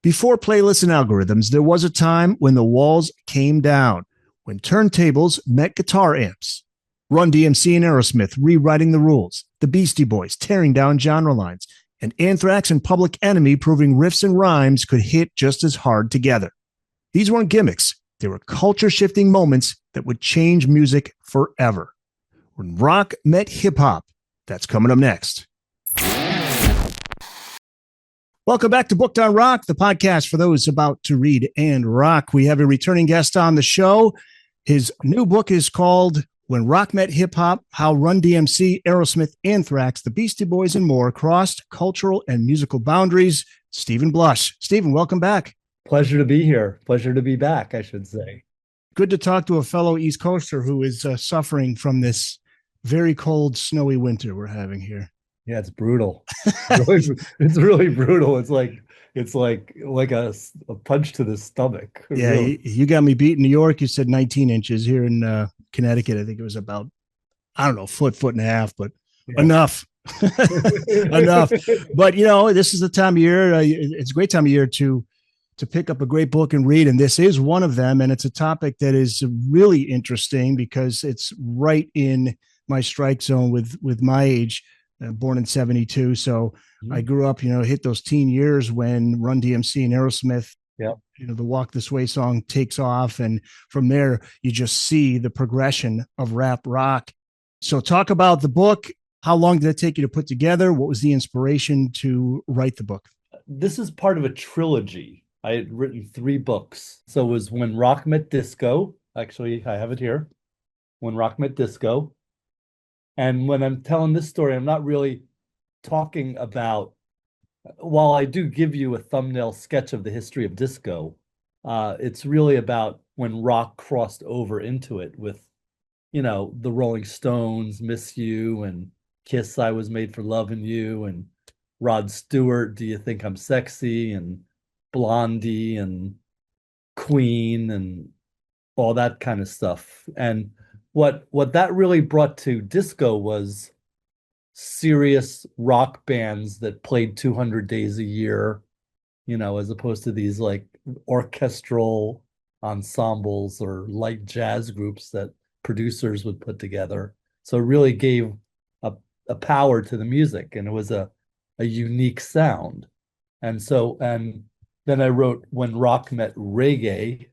Before playlists and algorithms, there was a time when the walls came down, when turntables met guitar amps. Run-DMC and Aerosmith rewriting the rules, the Beastie Boys tearing down genre lines, and Anthrax and Public Enemy proving riffs and rhymes could hit just as hard together. These weren't gimmicks. They were culture-shifting moments that would change music forever. When rock met hip-hop, that's coming up next. Welcome back to Booked on Rock, the podcast for those about to read and rock. We have a returning guest on the show. His new book is called When Rock Met Hip Hop, How Run-DMC, Aerosmith, Anthrax, the Beastie Boys, and more crossed cultural and musical boundaries. Stephen Blush. Stephen, welcome back. Pleasure to be here. Pleasure to be back, I should say. Good to talk to a fellow East Coaster who is suffering from this very cold, snowy winter we're having here. Yeah, it's brutal. It's really brutal. It's like a punch to the stomach. Yeah, really. you got me beat in New York. You said 19 inches here in Connecticut. I think it was about, I don't know, foot and a half, but yeah. Enough. Enough. But, you know, this is the time of year. It's a great time of year to pick up a great book and read. And this is one of them. And it's a topic that is really interesting because it's right in my strike zone with my age. Born in 72. So I grew up, hit those teen years when Run-DMC and Aerosmith, the Walk This Way song takes off. And from there, you just see the progression of rap rock. So talk about the book. How long did it take you to put together? What was the inspiration to write the book? This is part of a trilogy. I had written 3 books. So it was When Rock Met Disco. Actually, I have it here. When Rock Met Disco. And when I'm telling this story, I'm not really talking about, while I do give you a thumbnail sketch of the history of disco, it's really about when rock crossed over into it with, the Rolling Stones, Miss You, and Kiss, I Was Made for Loving You, and Rod Stewart, Do You Think I'm Sexy, and Blondie, and Queen, and all that kind of stuff. And what that really brought to disco was serious rock bands that played 200 days a year, as opposed to these like orchestral ensembles or light jazz groups that producers would put together. So it really gave a power to the music, and it was a unique sound. And then I wrote When Rock Met Reggae.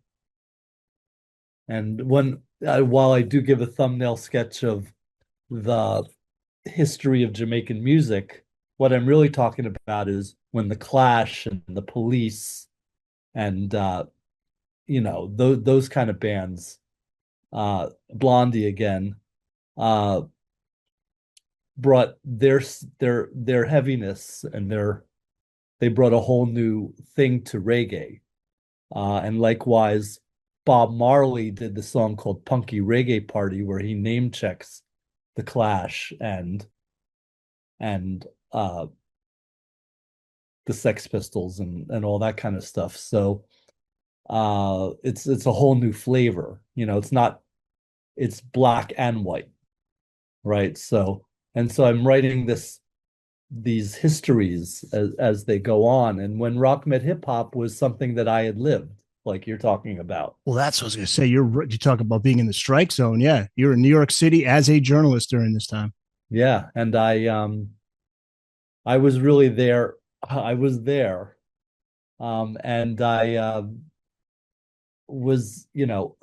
And while I do give a thumbnail sketch of the history of Jamaican music, what I'm really talking about is when the Clash and the Police and those kind of bands, Blondie again, brought their heaviness and they brought a whole new thing to reggae, and likewise. Bob Marley did the song called Punky Reggae Party, where he name checks the Clash and the Sex Pistols and all that kind of stuff. So it's a whole new flavor. It's black and white, right? So I'm writing these histories as they go on. And When Rock Met Hip Hop was something that I had lived, like you're talking about. Well, that's what I was going to say. You talk about being in the strike zone. Yeah. You're in New York City as a journalist during this time. Yeah. And I was really there. I was there. And I was,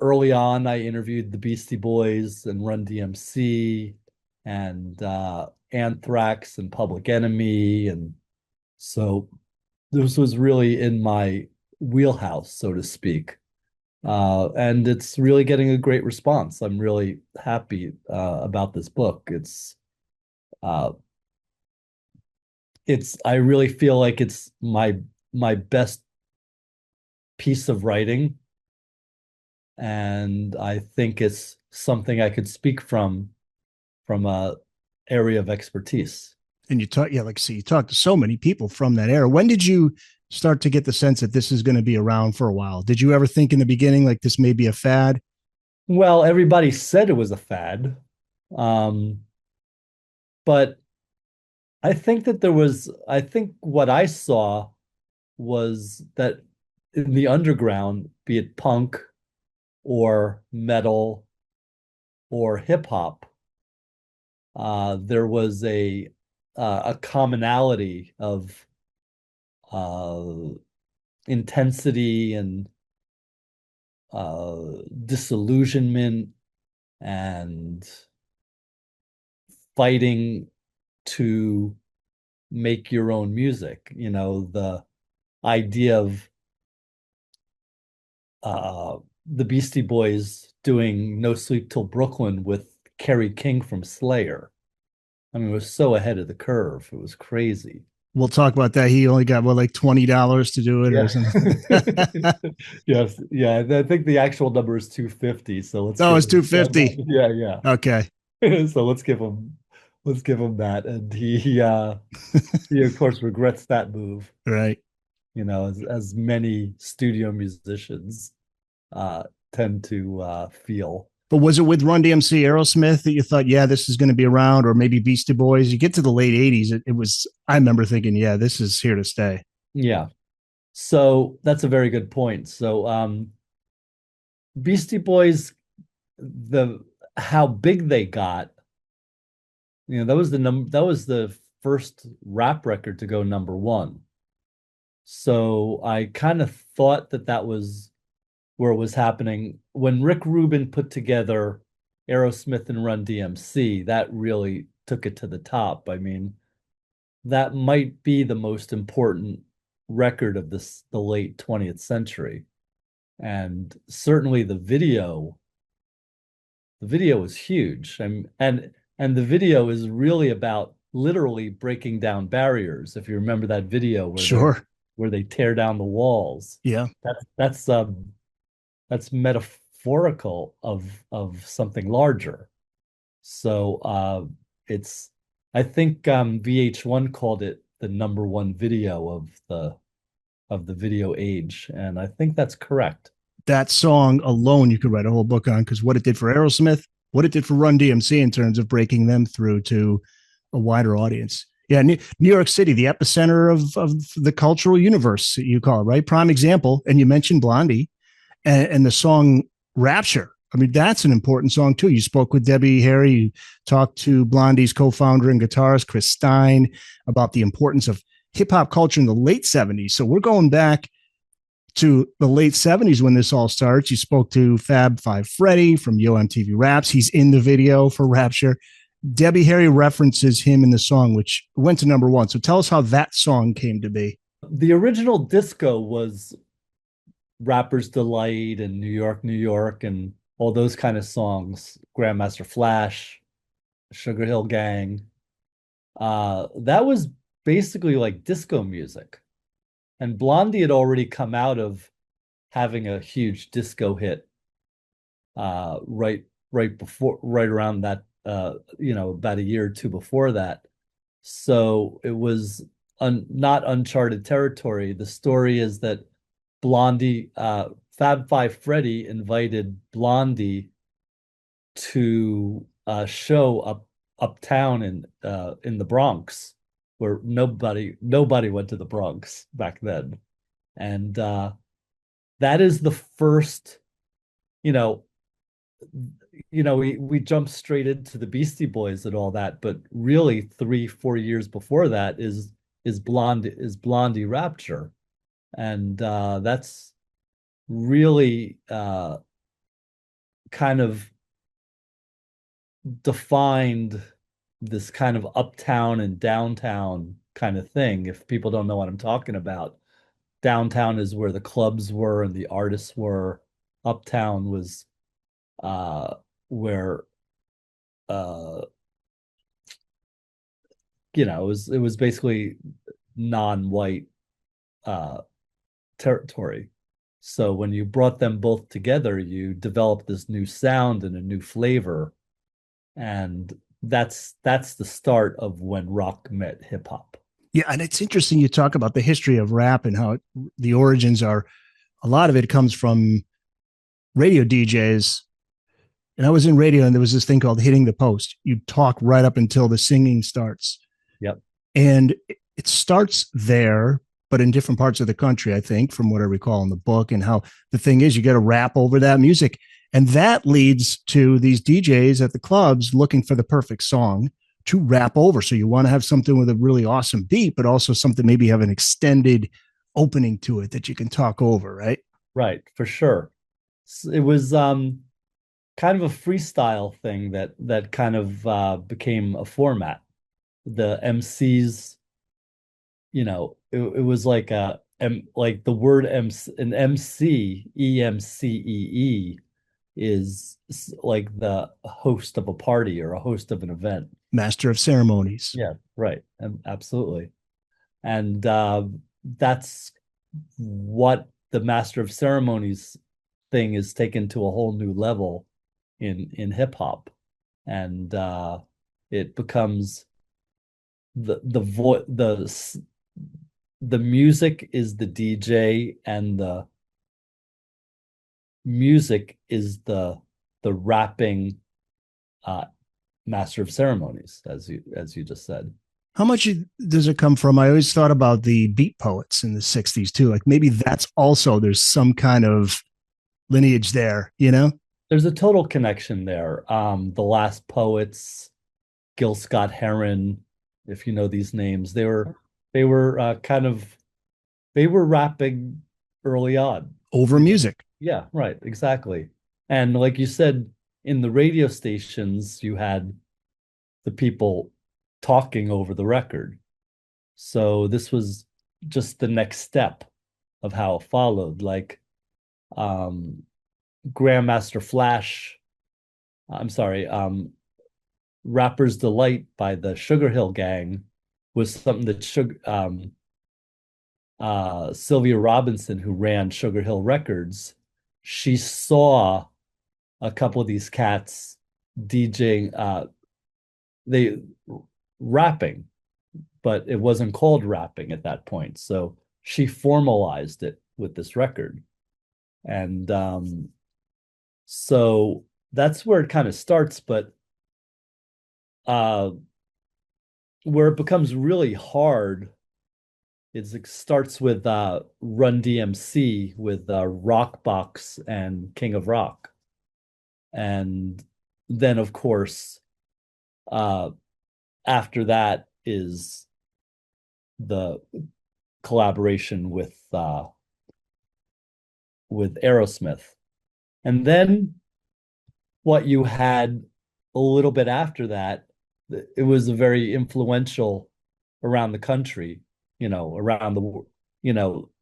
early on, I interviewed the Beastie Boys and Run-DMC and Anthrax and Public Enemy. And so this was really in my wheelhouse, so to speak, and it's really getting a great response. I'm really happy about this book. I really feel like it's my best piece of writing, and I think it's something I could speak from a area of expertise. And you talk, you talked to so many people from that era. When did you start to get the sense that this is going to be around for a while? Did you ever think in the beginning, like, this may be a fad? Well, everybody said it was a fad. But I think what I saw was that in the underground, be it punk or metal or hip hop, there was a commonality of uh, intensity and disillusionment and fighting to make your own music. You know, the idea of the Beastie Boys doing No Sleep Till Brooklyn with Kerry King from Slayer. I mean, it was so ahead of the curve. It was crazy. We'll talk about that. He only got, what, like $20 to do it or Yeah. something? Yes. Yeah. I think the actual number is 250. So let's No, give it's him 250. yeah, Okay. yeah. So let's give him that. And he of course regrets that move, Right. you know, as many studio musicians uh tend to feel. But was it with Run-DMC Aerosmith that you thought, yeah, this is going to be around, or maybe Beastie Boys? You get to the late 80s, it was, I remember thinking, yeah, this is here to stay. Yeah. So that's a very good point. So Beastie Boys, the how big they got, you know, that was the first rap record to go number one. So I kind of thought that that was where it was happening when Rick Rubin put together Aerosmith and Run DMC. That really took it to the top. I mean, that might be the most important record of the late 20th century. And certainly the video is huge. And the video is really about literally breaking down barriers. If you remember that video Sure. where they tear down the walls, Yeah. that's metaphorical of something larger. So it's I think VH1 called it the number one video of the video age, and I think that's correct. That song alone, you could write a whole book on, because what it did for Aerosmith, what it did for Run DMC in terms of breaking them through to a wider audience. Yeah, New York City, the epicenter of the cultural universe, you call it, right? Prime example. And you mentioned Blondie and the song Rapture. I mean, that's an important song too. You spoke with Debbie Harry, you talked to Blondie's co-founder and guitarist, Chris Stein, about the importance of hip hop culture in the late 70s. So we're going back to the late 70s when this all starts. You spoke to Fab Five Freddy from Yo MTV Raps. He's in the video for Rapture. Debbie Harry references him in the song, which went to number one. So tell us how that song came to be. The original disco was Rapper's Delight and New York, and all those kind of songs, Grandmaster Flash, Sugar Hill Gang. That was basically like disco music. And Blondie had already come out of having a huge disco hit right around that, you know, about a year or two before that. So it was not uncharted territory. The story is that Blondie, Fab Five Freddy invited Blondie to a show uptown in the Bronx, where nobody went to the Bronx back then. And that is the first, you know, we jumped straight into the Beastie Boys and all that, but really 3-4 years before that is Blondie Rapture. And that's really kind of defined this kind of uptown and downtown kind of thing. If people don't know what I'm talking about, downtown is where the clubs were and the artists were. Uptown was where you know, it was basically non-white territory. So when you brought them both together, you developed this new sound and a new flavor. And that's the start of when rock met hip hop. Yeah, and it's interesting you talk about the history of rap and how the origins are. A lot of it comes from radio DJs. And I was in radio, and there was this thing called hitting the post. You talk right up until the singing starts. Yep. And it starts there, but in different parts of the country, I think, from what I recall in the book. And how the thing is, you got to rap over that music. And that leads to these DJs at the clubs looking for the perfect song to rap over. So you want to have something with a really awesome beat, but also something maybe have an extended opening to it that you can talk over, right? Right, for sure. It was kind of a freestyle thing that kind of became a format. The MCs, it was like like the word MC, an MC, EMCEE is like the host of a party or a host of an event. Master of ceremonies. Yeah, right. Absolutely. And that's what the master of ceremonies thing is taken to a whole new level in hip hop. And it becomes the music is the DJ, and the music is the rapping master of ceremonies, as you just said. How much does it come from? I always thought about the beat poets in the 60s too. Like maybe that's also, there's some kind of lineage there, you know? There's a total connection there. The Last Poets, Gil Scott Heron, if you know these names, they were they were rapping early on. Over music. Yeah, right, exactly. And like you said, in the radio stations, you had the people talking over the record. So this was just the next step of how it followed. Like Grandmaster Flash, I'm sorry, Rapper's Delight by the Sugar Hill Gang was something that Sylvia Robinson, who ran Sugar Hill Records, she saw a couple of these cats DJing, they rapping, but it wasn't called rapping at that point. So she formalized it with this record. And so that's where it kind of starts, but where it becomes really hard is it starts with Run-DMC with Rockbox and King of Rock. And then, of course, after that is the collaboration with Aerosmith. And then what you had a little bit after that, it was a very influential around the country, around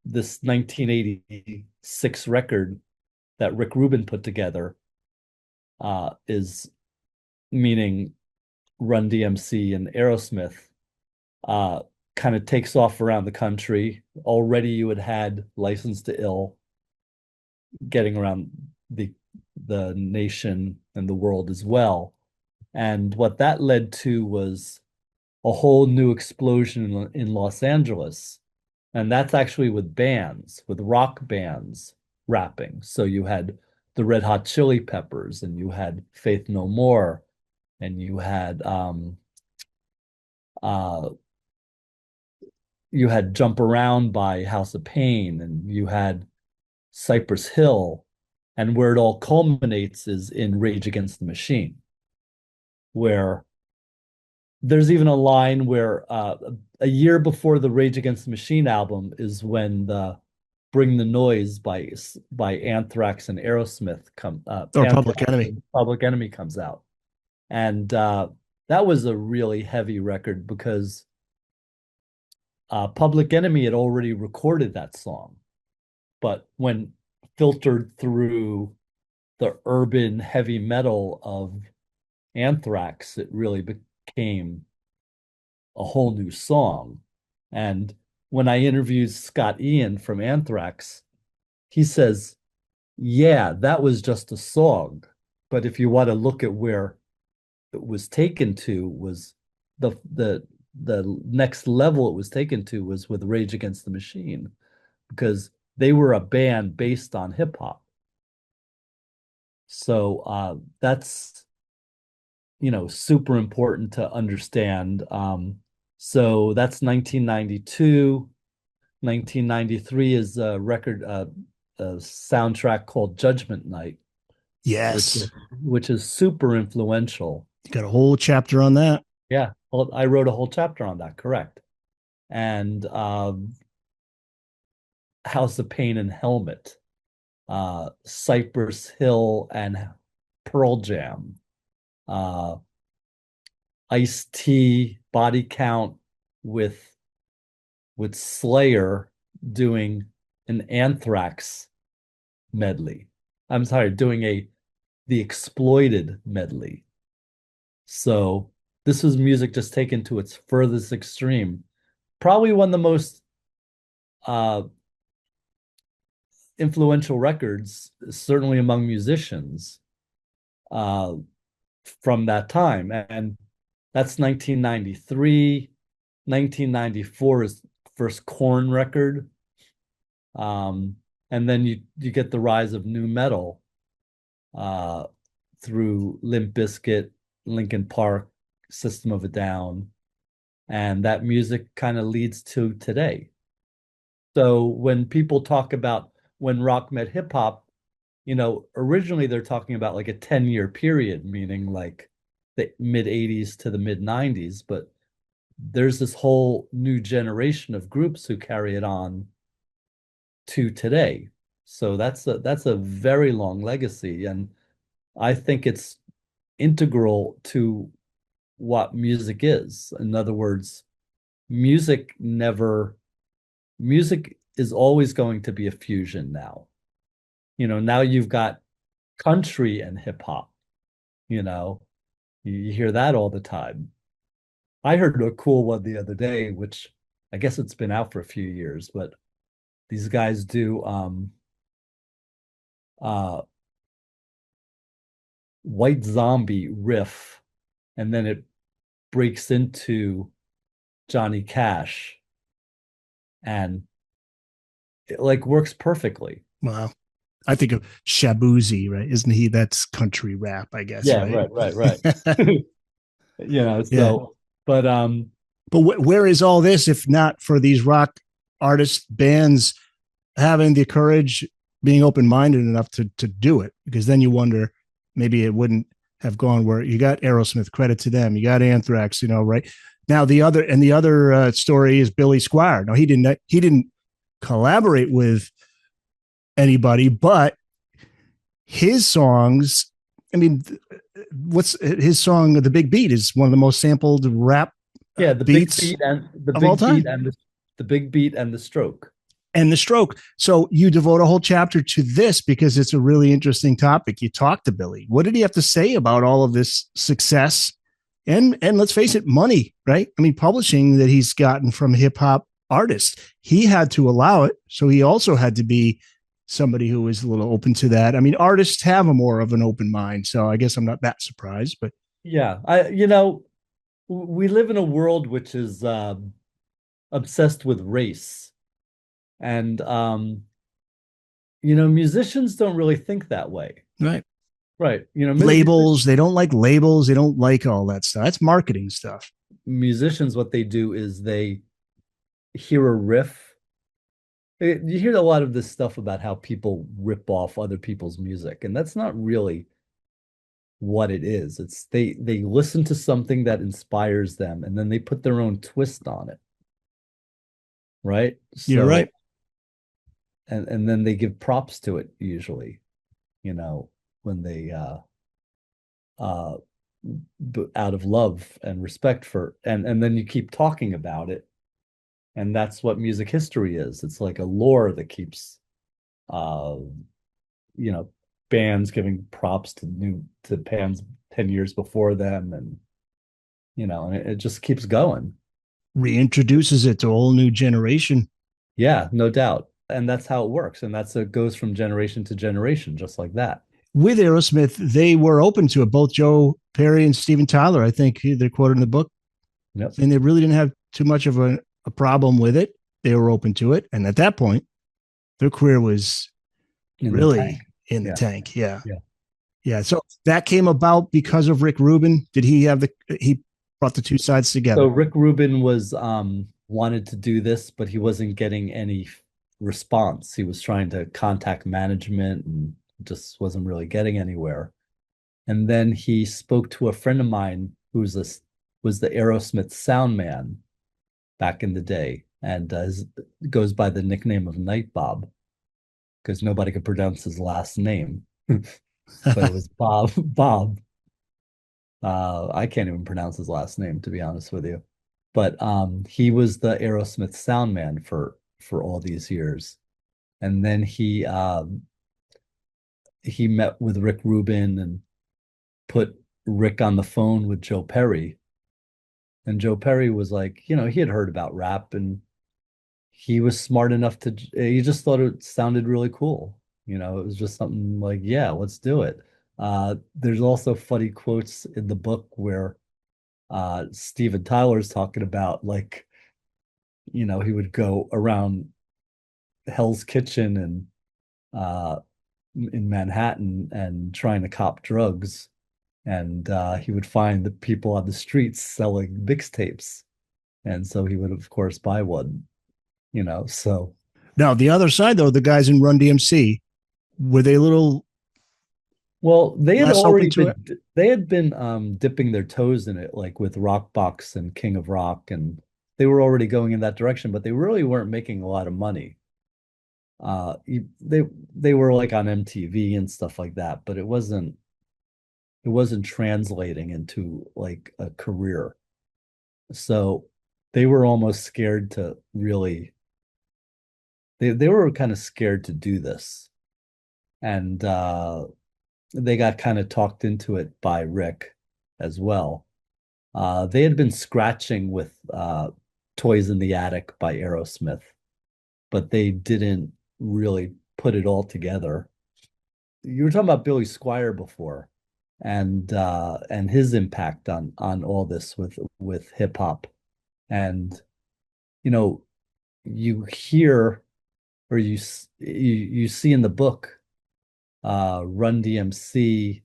this 1986 record that Rick Rubin put together is meaning Run-DMC and Aerosmith kind of takes off around the country. Already you had License to Ill getting around the nation and the world as well. And what that led to was a whole new explosion in Los Angeles. And that's actually with rock bands rapping. So you had the Red Hot Chili Peppers, and you had Faith No More, and you had Jump Around by House of Pain, and you had Cypress Hill. And where it all culminates is in Rage Against the Machine, where there's even a line where a year before the Rage Against the Machine album is when the Bring the Noise by Anthrax and Aerosmith Public Enemy comes out. And that was a really heavy record because Public Enemy had already recorded that song. But when filtered through the urban heavy metal of Anthrax, it really became a whole new song. And when I interviewed Scott Ian from Anthrax, he says, yeah, that was just a song. But if you want to look at where it was taken to, was the next level it was taken to was with Rage Against the Machine, because they were a band based on hip hop. So that's super important to understand. So that's 1992. 1993 is a record, a soundtrack called Judgment Night, which Yes. is, which is super influential. You got a whole chapter on that. Yeah, well, I wrote a whole chapter on that, correct. And House of Pain and Helmet, Cypress Hill and Pearl Jam, uh, Ice-T, Body Count with Slayer doing an Anthrax medley. I'm sorry, doing the Exploited medley. So this was music just taken to its furthest extreme. Probably one of the most uh, influential records, certainly among musicians, uh, from that time. And that's 1993. 1994 is first Korn record. And then you get the rise of nu metal through Limp Bizkit, Linkin Park, System of a Down, and that music kind of leads to today. So when people talk about when rock met hip hop, originally they're talking about like a 10-year period, meaning like the mid 80s to the mid 90s, but there's this whole new generation of groups who carry it on to today. So that's a very long legacy, and I think it's integral to what music is. In other words, music is always going to be a fusion now. Now you've got country and hip hop, you hear that all the time. I heard a cool one the other day, which I guess it's been out for a few years, but these guys do White Zombie riff, and then it breaks into Johnny Cash, and it like works perftly. Wow. I think of Shabuzi, right? Isn't he? That's country rap, I guess. Yeah, right. right. But where is all this if not for these rock artists, bands having the courage, being open-minded enough to do it? Because then you wonder, maybe it wouldn't have gone where you got Aerosmith, credit to them. You got Anthrax, right? Now the other story is Billy Squier. No, he didn't collaborate with anybody, but his songs, I mean, what's his song? The Big Beat is one of the most sampled rap beats of all time. The Big Beat and the Stroke. And the Stroke. So you devote a whole chapter to this because it's a really interesting topic. You talked to Billy. What did he have to say about all of this success? And let's face it, money, right? I mean, publishing that he's gotten from hip hop artists. He had to allow it. So he also had to be somebody who was a little open to that. I mean, artists have a more of an open mind. So I guess I'm not that surprised, but yeah, we live in a world which is obsessed with race. And musicians don't really think that way. Right. Labels, they don't like labels. They don't like all that stuff. That's marketing stuff. Musicians, what they do is they hear a riff. You hear a lot of this stuff about how people rip off other people's music, and that's not really what it is. It's they listen to something that inspires them, and then they put their own twist on it. Right? You're right. And then they give props to it usually, when they out of love and respect for, and then you keep talking about it. And that's what music history is. It's like a lore that keeps bands giving props to bands 10 years before them, and and it just keeps going. Reintroduces it to a whole new generation. Yeah, no doubt. And that's how it works. And it goes from generation to generation, just like that. With Aerosmith, they were open to it. Both Joe Perry and Steven Tyler, I think they're quoted in the book. Yep. And they really didn't have too much of a problem with it. They were open to it. And at that point, their career was really in the tank. Yeah. So that came about because of Rick Rubin. Did he he brought the two sides together? So Rick Rubin was wanted to do this, but he wasn't getting any response. He was trying to contact management and just wasn't really getting anywhere. And then he spoke to a friend of mine who was the Aerosmith sound man back in the day, and goes by the nickname of Night Bob because nobody could pronounce his last name. But it was Bob. I can't even pronounce his last name, to be honest with you. But he was the Aerosmith sound man for all these years. And then he met with Rick Rubin and put Rick on the phone with Joe Perry. And Joe Perry was like, he had heard about rap, and he was smart enough he just thought it sounded really cool. It was just something like, yeah, let's do it. There's also funny quotes in the book where Steven Tyler's talking about, like, he would go around Hell's Kitchen and in Manhattan and trying to cop drugs. And he would find the people on the streets selling mixtapes. And so he would, of course, buy one, so. Now, the other side, though, the guys in Run-DMC, were they a little... Well, they had been dipping their toes in it, like with Rockbox and King of Rock, and they were already going in that direction, but they really weren't making a lot of money. They were like on MTV and stuff like that, but it wasn't translating into like a career. So they were almost scared to really, they were kind of scared to do this. And they got kind of talked into it by Rick as well. They had been scratching with Toys in the Attic by Aerosmith, but they didn't really put it all together. You were talking about Billy Squier before, and his impact on all this with hip hop. And you hear, or you see in the book, Run-DMC,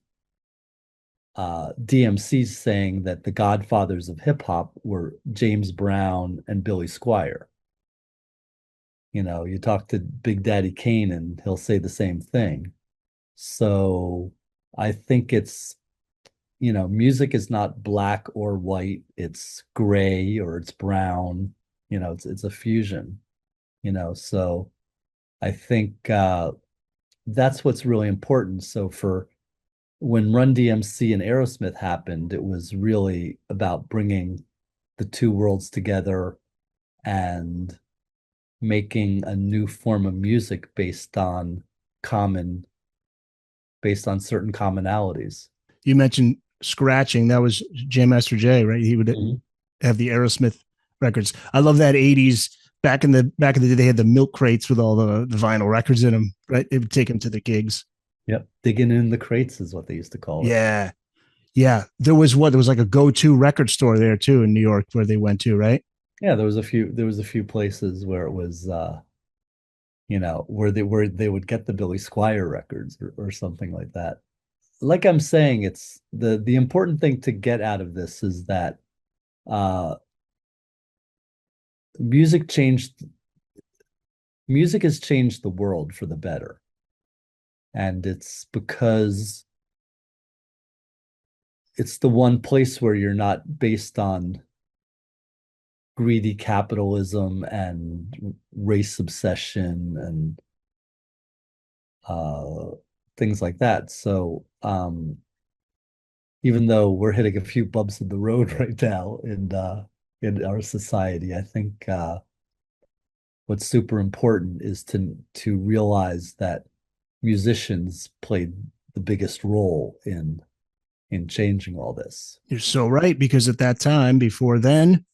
DMC saying that the godfathers of hip hop were James Brown and Billy Squier. You talk to Big Daddy Kane and he'll say the same thing. So I think it's, music is not black or white. It's gray or it's brown. It's a fusion. So I think that's what's really important. So for when Run-DMC and Aerosmith happened, it was really about bringing the two worlds together and making a new form of music based on certain commonalities. You mentioned scratching. That was Jam Master Jay, right? He would have the Aerosmith records. I love that 80s. Back in the day, they had the milk crates with all the vinyl records in them, right? They would take them to the gigs. Yep. Digging in the crates is what they used to call it. Yeah. Yeah. There was like a go-to record store there too in New York where they went to, right? Yeah. There was a few places where it was, where they would get the Billy Squier records or something like that. Like I'm saying, it's the important thing to get out of this is that music has changed the world for the better. And it's because it's the one place where you're not based on greedy capitalism and race obsession and things like that. So even though we're hitting a few bumps in the road right now in our society, I think what's super important is to realize that musicians played the biggest role in changing all this. You're so right, because at that time, before then,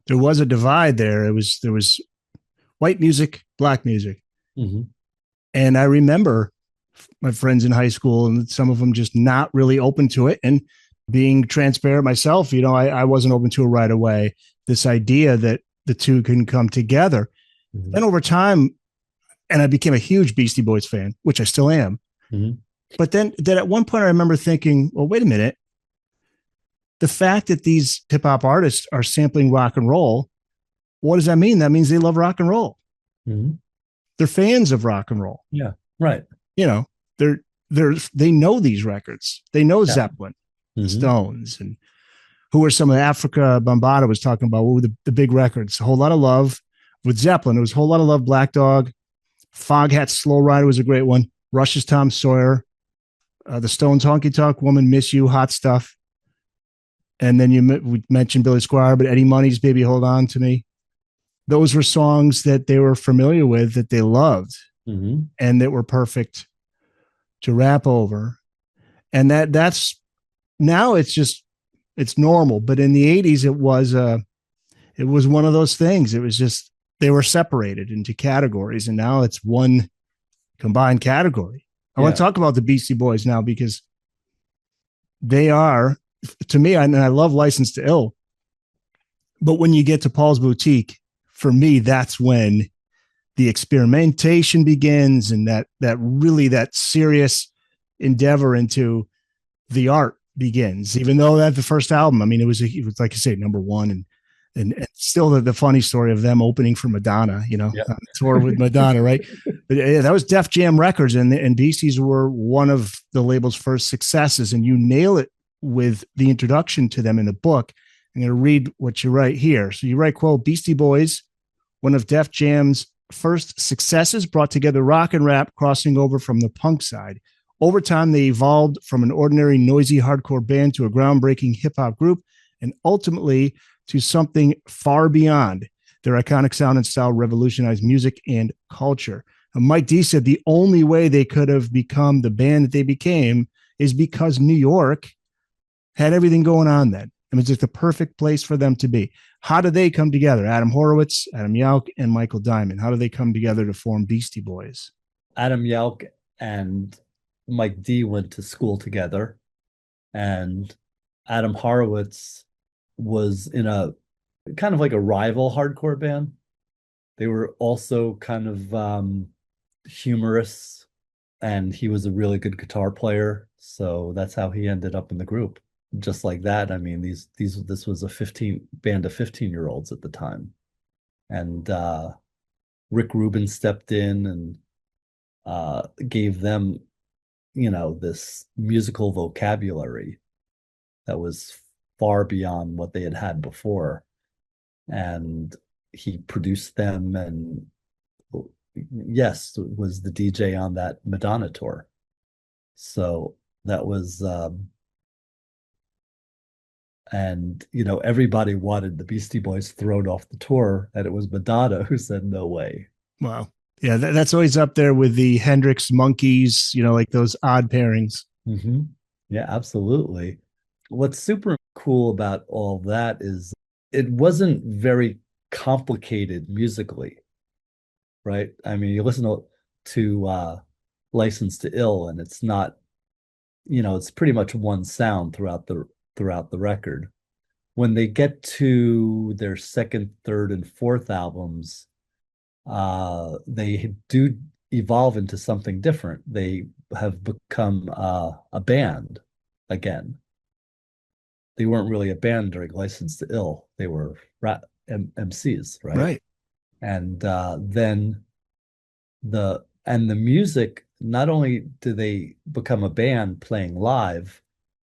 there was a divide there. There was white music, black music. Mm-hmm. And I remember my friends in high school and some of them just not really open to it. And being transparent myself, I wasn't open to it right away. This idea that the two can come together. Mm-hmm. Then over time, and I became a huge Beastie Boys fan, which I still am. Mm-hmm. But then at one point I remember thinking, well, wait a minute. The fact that these hip hop artists are sampling rock and roll, what does that mean? That means they love rock and roll. Mhm. They're fans of rock and roll. Yeah. Right. You know, they know these records. They know Yeah. Zeppelin, the Mhm. Stones, and who were some of Africa Bambaataa was talking about. What were the big records? A Whole Lot of Love with Zeppelin. It was a Whole Lot of Love, Black Dog, Foghat, Slow Rider was a great one. Rush's Tom Sawyer, the Stones, Honky Tonk Woman, Miss You, Hot Stuff. And then we mentioned Billy Squier, but Eddie Money's Baby Hold On to Me. Those were songs that they were familiar with, that they loved, and that were perfect to rap over. And that's now it's normal. But in the 80s, it was one of those things. It was just they were separated into categories, and now it's one combined category. I want to talk about the Beastie Boys now because they are, to me, and I love License to Ill, but when you get to Paul's Boutique, for me, that's when the experimentation begins, and that serious endeavor into the art begins. Even though that the first album, I mean, it was like you say, number one, and still the funny story of them opening for Madonna, on tour with Madonna, right? But that was Def Jam Records, and Beasties were one of the label's first successes, and you nail it with the introduction to them in the book. I'm going to read what you write here. So you write, quote, Beastie Boys, one of Def Jam's first successes, brought together rock and rap, crossing over from the punk side. Over time, they evolved from an ordinary noisy hardcore band to a groundbreaking hip-hop group, and ultimately to something far beyond. Their iconic sound and style revolutionized music and culture. And Mike D said the only way they could have become the band that they became is because New York had everything going on then. It was just the perfect place for them to be. How do they come together? Adam Horowitz, Adam Yauch, and Michael Diamond. How do they come together to form Beastie Boys? Adam Yauch and Mike D went to school together, and Adam Horowitz was in a kind of like a rival hardcore band. They were also kind of humorous, and he was a really good guitar player. So that's how he ended up in the group. Just like that. I mean, this was a band of 15-year-olds at the time. And Rick Rubin stepped in and gave them, this musical vocabulary that was far beyond what they had before. And he produced them, and yes, was the DJ on that Madonna tour. So that was and everybody wanted the Beastie Boys thrown off the tour, and it was Madonna who said no way. Wow. Yeah, that's always up there with the Hendrix Monkeys, like those odd pairings. Mm-hmm. Yeah, absolutely. What's super cool about all that is it wasn't very complicated musically, right? I mean, you listen to License to Ill, and it's not, it's pretty much one sound throughout the record. When they get to their second, third, and fourth albums, they do evolve into something different. They have become a band again. They weren't really a band during License to Ill. They were MCs, right? Right. And then the music, not only do they become a band playing live,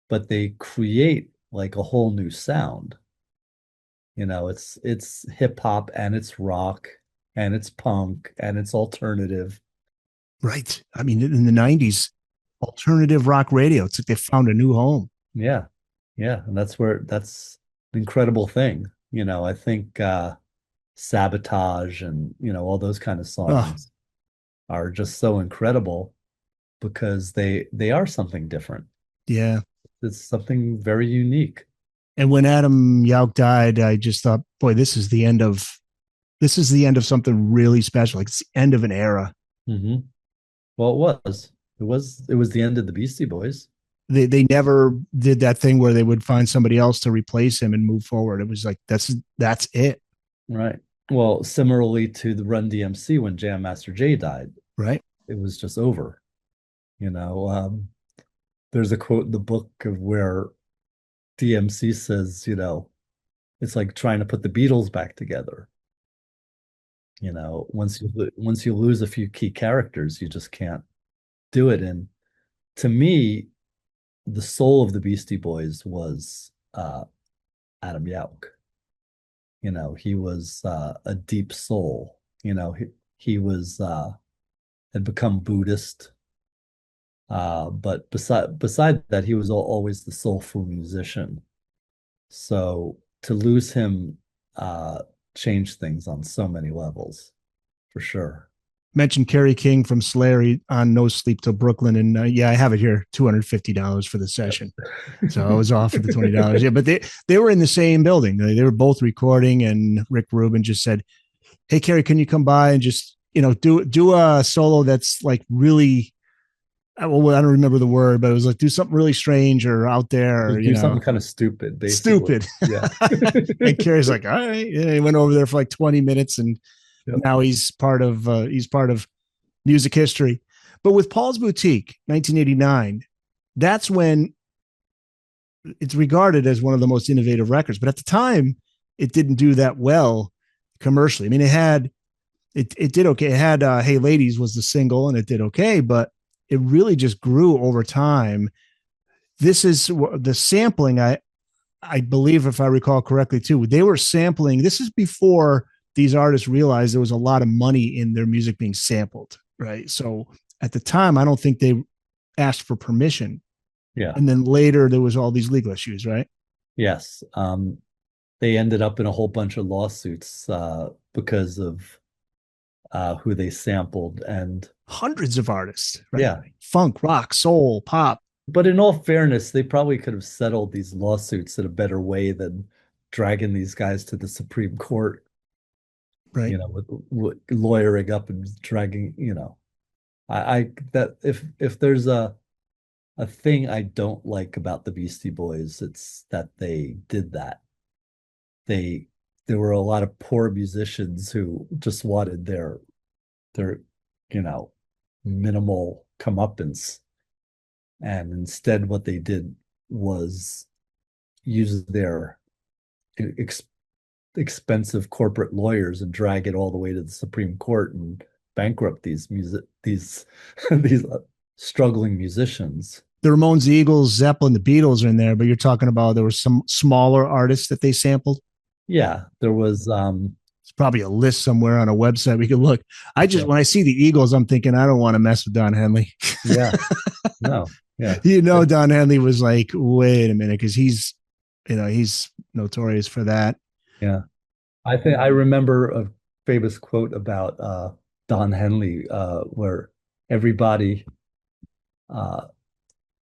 but they create like a whole new sound. It's hip hop, and it's rock, and it's punk, and it's alternative. Right. I mean, in the 90s, alternative rock radio, it's like they found a new home. Yeah. Yeah. And that's an incredible thing. I think Sabotage and, all those kind of songs are just so incredible because they are something different. Yeah. It's something very unique. And when Adam Yauch died, I just thought, boy, this is the end of something really special. Like it's the end of an era. Mm-hmm. Well, it was the end of the Beastie Boys. They never did that thing where they would find somebody else to replace him and move forward. It was like, that's it. Right. Well, similarly to the Run-DMC when Jam Master Jay died. Right. It was just over. There's a quote in the book of where DMC says, it's like trying to put the Beatles back together. Once you lose a few key characters, you just can't do it. And to me, the soul of the Beastie Boys was Adam Yauch. He was a deep soul. He was had become Buddhist. But beside that, he was always the soulful musician. So to lose him changed things on so many levels, for sure. Mentioned Kerry King from Slayer on No Sleep Till Brooklyn, and yeah, I have it here, $250 for the session. So I was off for the $20. Yeah, but they were in the same building. They were both recording, and Rick Rubin just said, "Hey, Kerry, can you come by and just do a solo that's like really." Well, I don't remember the word, but it was like do something really strange or out there, or, do something kind of stupid, basically. Stupid. Yeah. And Kerry's like, all right. Yeah, he went over there for like 20 minutes, and now he's part of music history. But with Paul's Boutique, 1989, that's when it's regarded as one of the most innovative records. But at the time, it didn't do that well commercially. I mean, it did okay. It had Hey Ladies was the single, and it did okay, but it really just grew over time. This is the sampling. I believe, if I recall correctly, too, they were sampling. This is before these artists realized there was a lot of money in their music being sampled, right? So at the time, I don't think they asked for permission. Yeah. And then later there was all these legal issues, right? Yes. They ended up in a whole bunch of lawsuits because of who they sampled, and hundreds of artists, right? Yeah. Funk, rock, soul, pop. But in all fairness, they probably could have settled these lawsuits in a better way than dragging these guys to the Supreme Court, right? With lawyering up and dragging. I that if there's a thing I don't like about the Beastie Boys, it's that they did that. There were a lot of poor musicians who just wanted their minimal comeuppance, and instead what they did was use their expensive corporate lawyers and drag it all the way to the Supreme Court and bankrupt these these struggling musicians. The Ramones, the Eagles, Zeppelin, the Beatles are in there, but you're talking about there were some smaller artists that they sampled. Yeah, there was it's probably a list somewhere on a website we could look. When I see the Eagles, I'm thinking I don't want to mess with Don Henley. Yeah. No. Yeah. Don Henley was like, wait a minute, because he's notorious for that. Yeah. I remember a famous quote about Don Henley where everybody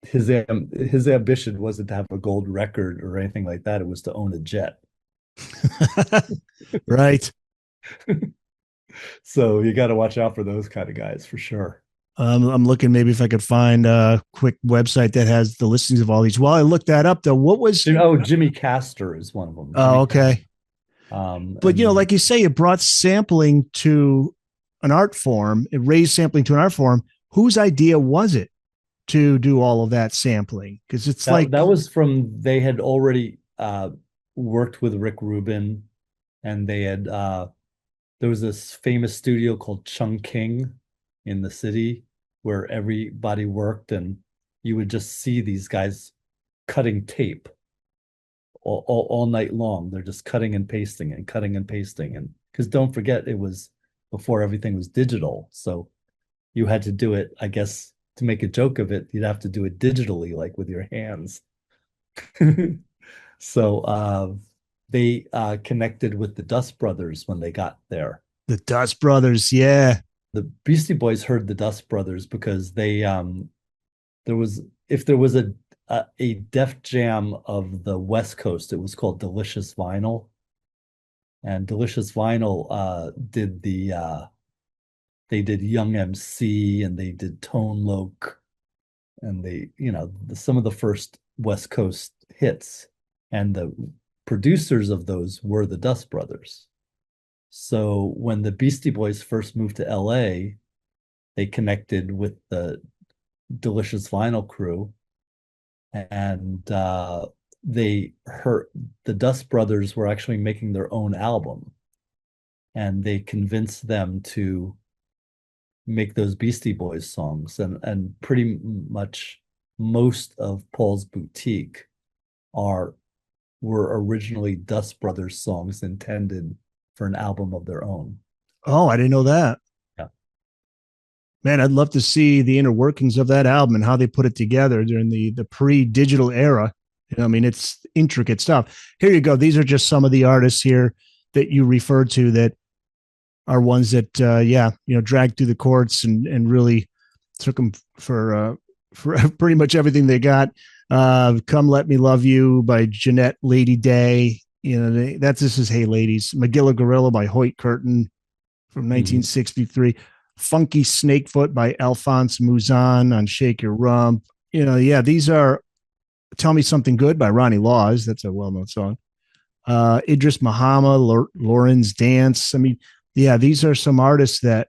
his ambition wasn't to have a gold record or anything like that. It was to own a jet. Right. So you got to watch out for those kind of guys for sure. I'm looking maybe if I could find a quick website that has the listings of all these. While I looked that up, though, what was? Jimmy Castor is one of them. Oh, okay. But like you say, it brought sampling to an art form. It raised sampling to an art form. Whose idea was it to do all of that sampling? Because that was they had already worked with Rick Rubin, and they had there was this famous studio called Chung King in the city where everybody worked, and you would just see these guys cutting tape all night long. They're just cutting and pasting and cutting and pasting. And because don't forget, it was before everything was digital. So you had to do it, I guess, to make a joke of it, you'd have to do it digitally, like with your hands. So they connected with the Dust Brothers when they got there. The Dust Brothers, yeah. The Beastie Boys heard the Dust Brothers because they there was a Def Jam of the West Coast, it was called Delicious Vinyl. And Delicious Vinyl they did Young MC, and they did Tone Loc, and they, some of the first West Coast hits. And the producers of those were the Dust Brothers. So when the Beastie Boys first moved to LA, they connected with the Delicious Vinyl crew, and they heard the Dust Brothers were actually making their own album. and they convinced them to make those Beastie Boys songs, and pretty much most of Paul's Boutique were originally Dust Brothers songs intended for an album of their own. Oh, I didn't know that. Yeah. Man, I'd love to see the inner workings of that album and how they put it together during the pre-digital era. You know, I mean, it's intricate stuff. Here you go. These are just some of the artists here that you referred to that are ones that, dragged through the courts and really took them for pretty much everything they got. Come Let Me Love You by Jeanette Lady Day. You know, this is Hey Ladies. Magilla Gorilla by Hoyt Curtin from 1963. Funky Snakefoot by Alphonse Mouzon on Shake Your Rump. You know, yeah, these are Tell Me Something Good by Ronnie Laws. That's a well-known song. Idris Muhammad, Lauren's Dance. I mean, yeah, these are some artists that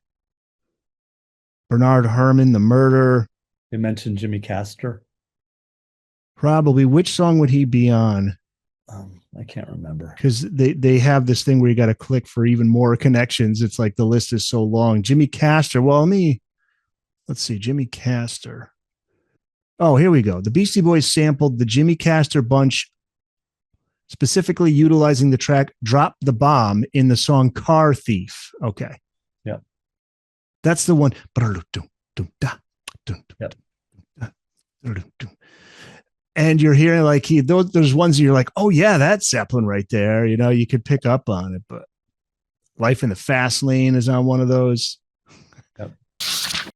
Bernard Herrmann, The Murder. They mentioned Jimmy Castor. Probably. Which song would he be on? I can't remember. Because they have this thing where you got to click for even more connections. It's like the list is so long. Jimmy Castor. Well, let's see. Jimmy Castor. Oh, here we go. The Beastie Boys sampled the Jimmy Castor Bunch, specifically utilizing the track Drop the Bomb in the song Car Thief. Okay. Yeah. That's the one. Yep. And you're hearing like there's ones that you're like, oh yeah, that's Zeppelin right there. You know, you could pick up on it, but Life in the Fast Lane is on one of those. Yep.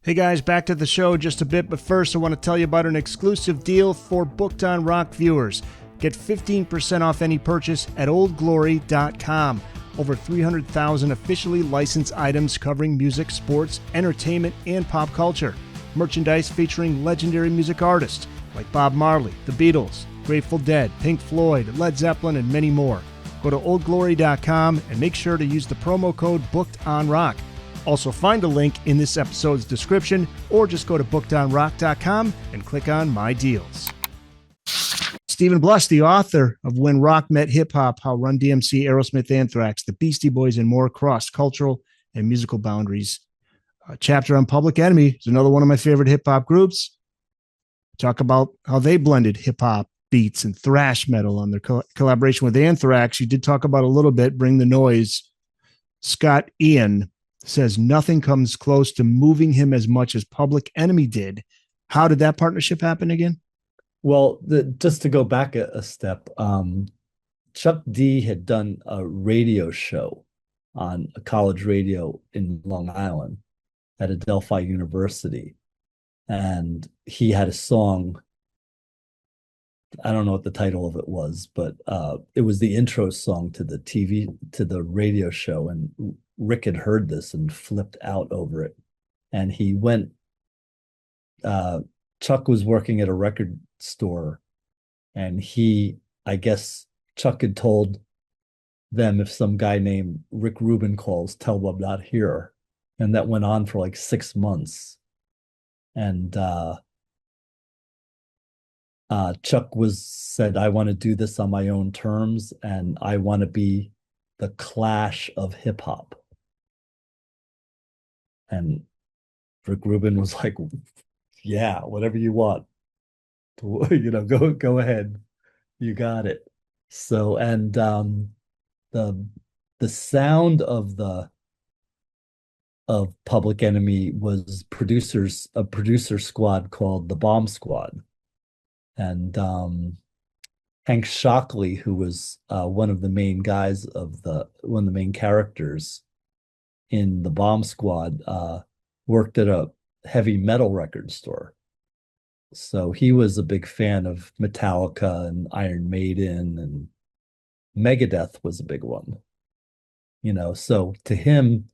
Hey guys, back to the show just a bit, but first I want to tell you about an exclusive deal for Booked on Rock viewers. Get 15% off any purchase at oldglory.com. Over 300,000 officially licensed items covering music, sports, entertainment, and pop culture. Merchandise featuring legendary music artists like Bob Marley, The Beatles, Grateful Dead, Pink Floyd, Led Zeppelin, and many more. Go to oldglory.com and make sure to use the promo code BookedOnRock. Also find a link in this episode's description, or just go to bookedonrock.com and click on My Deals. Stephen Bluss, the author of When Rock Met Hip Hop, How Run-DMC, Aerosmith, Anthrax, the Beastie Boys, and more crossed cultural and musical boundaries. A chapter on Public Enemy is another one of my favorite hip hop groups. Talk about how they blended hip hop beats and thrash metal on their collaboration with Anthrax. You did talk about a little bit, Bring the Noise. Scott Ian says nothing comes close to moving him as much as Public Enemy did. How did that partnership happen again? Well, just to go back a step, Chuck D had done a radio show on a college radio in Long Island at Adelphi University. And he had a song. I don't know what the title of it was, but it was the intro song to the radio show. And Rick had heard this and flipped out over it. And he went, Chuck was working at a record store, and I guess Chuck had told them, if some guy named Rick Rubin calls, tell him I'm not here. And that went on for like 6 months. And Chuck said, I want to do this on my own terms, and I want to be the Clash of hip hop. And Rick Rubin was like, yeah, whatever you want. You know, go ahead. You got it. So, and the sound of Public Enemy was a producer squad called the Bomb Squad. And Hank Shockley, who was one of the main characters in the Bomb Squad, worked at a heavy metal record store. So he was a big fan of Metallica and Iron Maiden, and Megadeth was a big one. You know, so to him,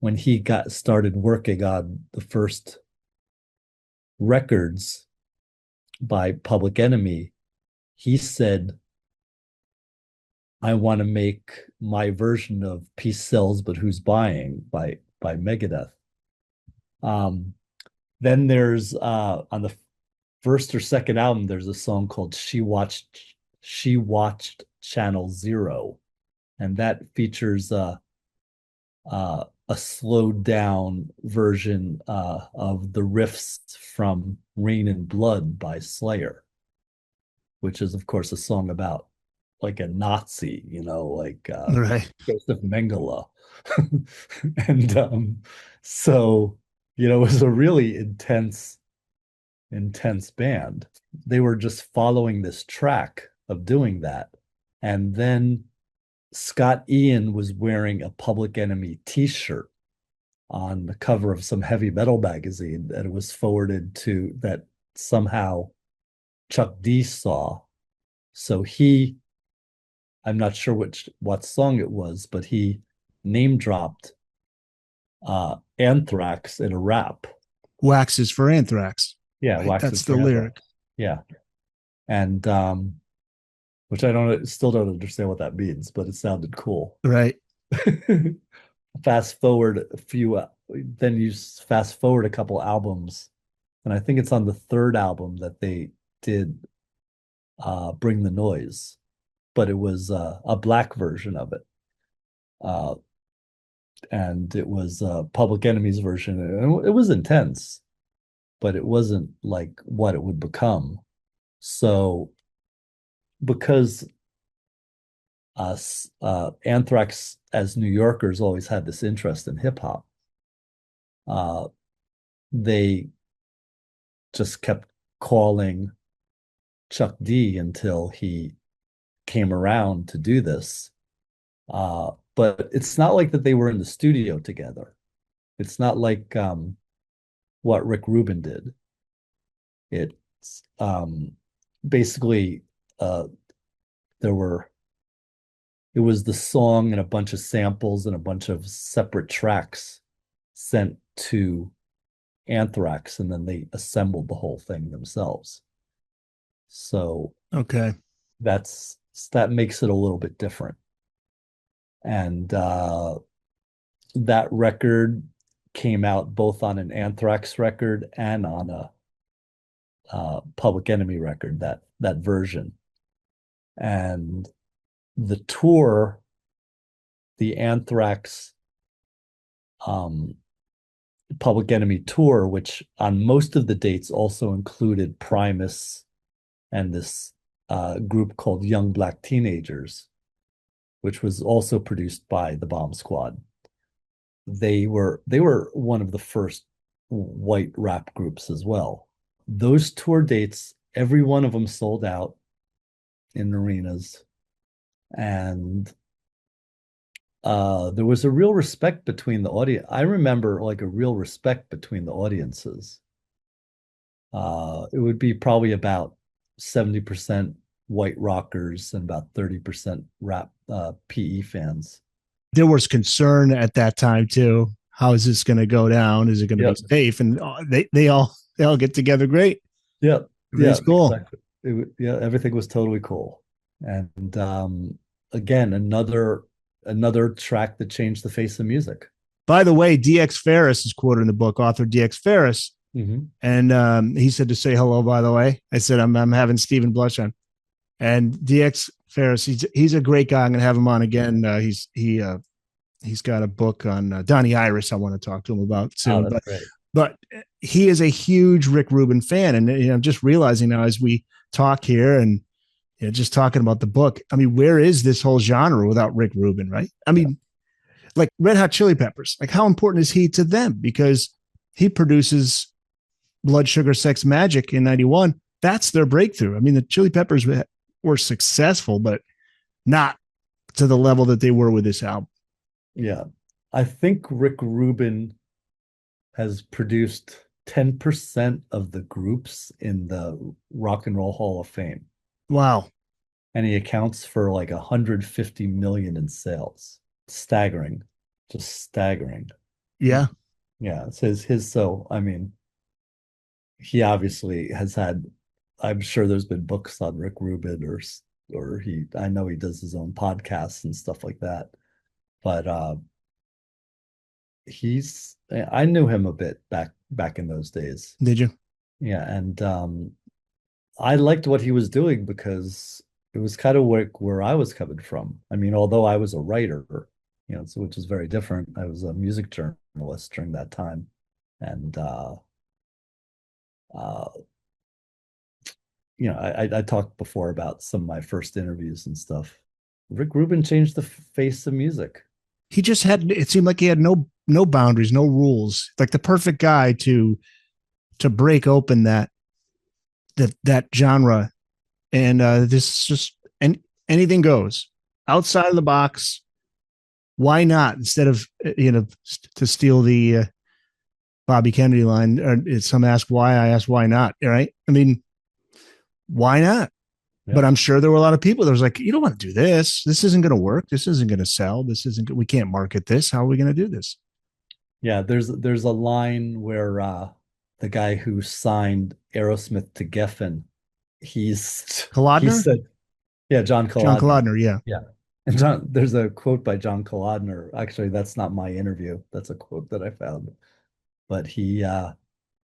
when he got started working on the first records by Public Enemy, he said, I want to make my version of Peace Sells But Who's Buying by Megadeth. Then there's on the first or second album, there's a song called She Watched Channel Zero, and that features a slowed down version of the riffs from Rain and Blood by Slayer, which is, of course, a song about like a Nazi, like Right. Joseph Mengele. And so, it was a really intense band. They were just following this track of doing that. And then Scott Ian was wearing a Public Enemy t-shirt on the cover of some heavy metal magazine that it was forwarded to, that somehow Chuck D saw. So I'm not sure what song it was, but he name dropped Anthrax in a rap. Wax is for Anthrax. Yeah, Right? Wax That's is the for lyric. Anthrax. Yeah. And which I still don't understand what that means, but it sounded cool. Right. Fast forward a few, then you fast forward a couple albums, and I think it's on the third album that they did Bring the Noise, but it was a black version of it. And it was Public Enemy's version. And it was intense, but it wasn't like what it would become. So, because us Anthrax as New Yorkers always had this interest in hip hop, they just kept calling Chuck D until he came around to do this. But it's not like that they were in the studio together. It's not like what Rick Rubin did. It's basically there were it was the song and a bunch of samples and a bunch of separate tracks sent to Anthrax, and then they assembled the whole thing themselves. So Okay. that makes it a little bit different. And that record came out both on an Anthrax record and on a Public Enemy record, that version. And the tour, the Anthrax Public Enemy tour, which on most of the dates also included Primus and this group called Young Black Teenagers, which was also produced by the Bomb Squad. They were one of the first white rap groups as well. Those tour dates, every one of them sold out in arenas, and there was a real respect between the audience. I remember like a real respect between the audiences. It would be probably about 70% white rockers and about 30% rap PE fans. There was concern at that time too. How is this going to go down? Is it going to Yep. be safe? And they all get together great. Yeah, It's cool. exactly. Everything was totally cool. And again, another track that changed the face of music. By the way, DX Ferris is quoted in the book, author DX Ferris. Mm-hmm. And he said to say hello, by the way. I said, I'm having Stephen Blush on. And DX Ferris, he's a great guy. I'm going to have him on again. He's got a book on Donnie Iris I want to talk to him about soon. Oh, that's great. But he is a huge Rick Rubin fan. And I'm just realizing now as we talk here and just talking about the book, I mean, where is this whole genre without Rick Rubin, right? I mean, like Red Hot Chili Peppers, like how important is he to them? Because he produces Blood Sugar Sex Magic in 91. That's their breakthrough. I mean, the Chili Peppers were successful, but not to the level that they were with this album. Yeah. I think Rick Rubin has produced 10% of the groups in the Rock and Roll Hall of Fame. Wow. And he accounts for like 150 million in sales. Staggering. Just staggering. Yeah. Yeah. It's his so I mean, he obviously has had, I'm sure there's been books on Rick Rubin or I know he does his own podcasts and stuff like that. But I knew him a bit back in those days. Did you? Yeah, and I liked what he was doing because it was kind of where I was coming from. I mean, although I was a writer, so, which is very different. I was a music journalist during that time. And, uh, I talked before about some of my first interviews and stuff. Rick Rubin changed the face of music. He just it seemed like he had no boundaries, no rules, like the perfect guy to break open that genre. And this is just, and anything goes outside of the box. Why not? Instead of, to steal the Bobby Kennedy line, or some ask why, I ask why not. Right? I mean, why not? Yeah. But I'm sure there were a lot of people that was like, you don't want to do this. This isn't going to work. This isn't going to sell. This isn't, we can't market this. How are we going to do this? Yeah, there's a line where the guy who signed Aerosmith to Geffen, he said, yeah, John Kolodner. John Kolodner, yeah. Yeah. And there's a quote by John Kolodner. Actually, that's not my interview. That's a quote that I found. But he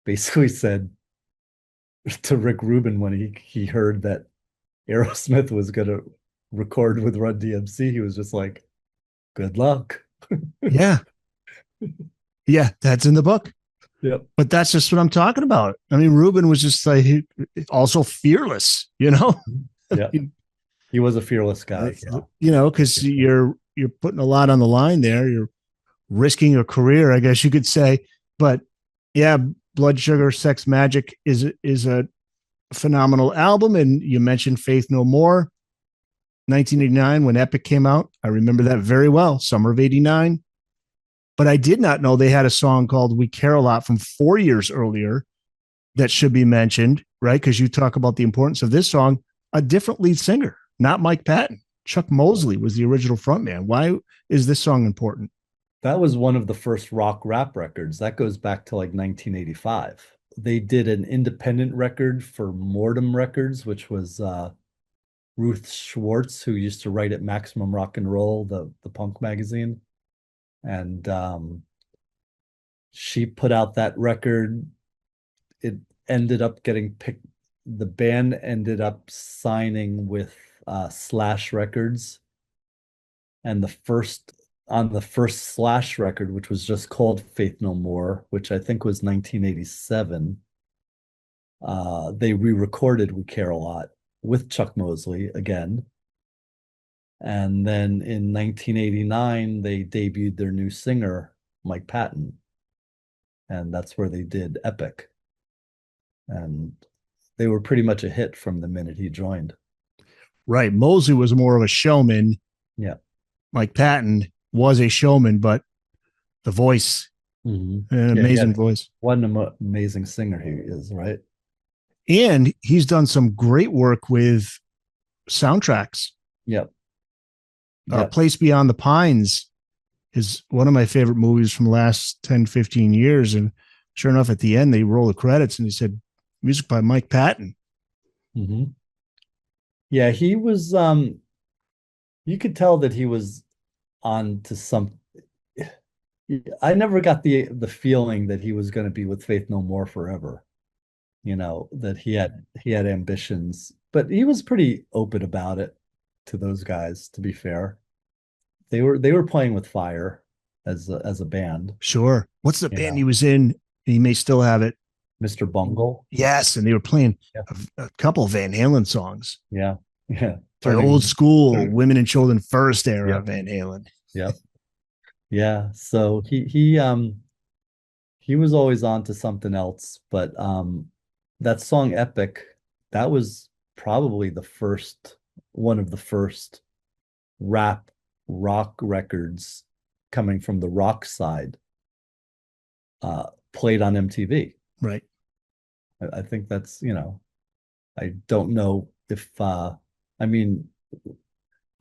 basically said to Rick Rubin when he heard that Aerosmith was going to record with Run-DMC, he was just like, good luck. Yeah. Yeah, that's in the book. Yep. But that's just what I'm talking about. I mean, Rubin was just like, also fearless, Yeah. He was a fearless guy. Because you're putting a lot on the line there. You're risking a career, I guess you could say. But yeah, Blood Sugar Sex Magik is a phenomenal album. And you mentioned Faith No More, 1989, when Epic came out. I remember that very well, summer of 89. But I did not know they had a song called We Care a Lot from 4 years earlier that should be mentioned, right? Because you talk about the importance of this song. A different lead singer, not Mike Patton. Chuck Mosley was the original frontman. Why is this song important? That was one of the first rock rap records. That goes back to like 1985. They did an independent record for Mortem Records, which was Ruth Schwartz, who used to write at Maximum Rock and Roll, the punk magazine. And she put out that record. It ended up getting picked. The band ended up signing with Slash Records. And on the first Slash record, which was just called Faith No More, which I think was 1987, they re-recorded We Care a Lot with Chuck Mosley again. And then in 1989, they debuted their new singer, Mike Patton. And that's where they did Epic. And they were pretty much a hit from the minute he joined. Right. Mosley was more of a showman. Yeah. Mike Patton was a showman, but the voice, an amazing voice. What an amazing singer he is, right? And he's done some great work with soundtracks. Yep. Place Beyond the Pines is one of my favorite movies from the last 10, 15 years. And sure enough, at the end, they roll the credits and he said, music by Mike Patton. Mm-hmm. Yeah, he was, you could tell that he was on to some. I never got the feeling that he was going to be with Faith No More forever. That he had ambitions, but he was pretty open about it to those guys, to be fair. They were playing with fire as a band. Sure. What's the band he was in? He may still have it. Mr. Bungle. Yes, and they were playing a couple of Van Halen songs. Yeah. Old school Women and Children First era Van Halen. Yep. Yeah. So he was always on to something else, but that song Epic, that was probably one of the first rock records coming from the rock side played on MTV. Right. I think that's, I don't know if, I mean,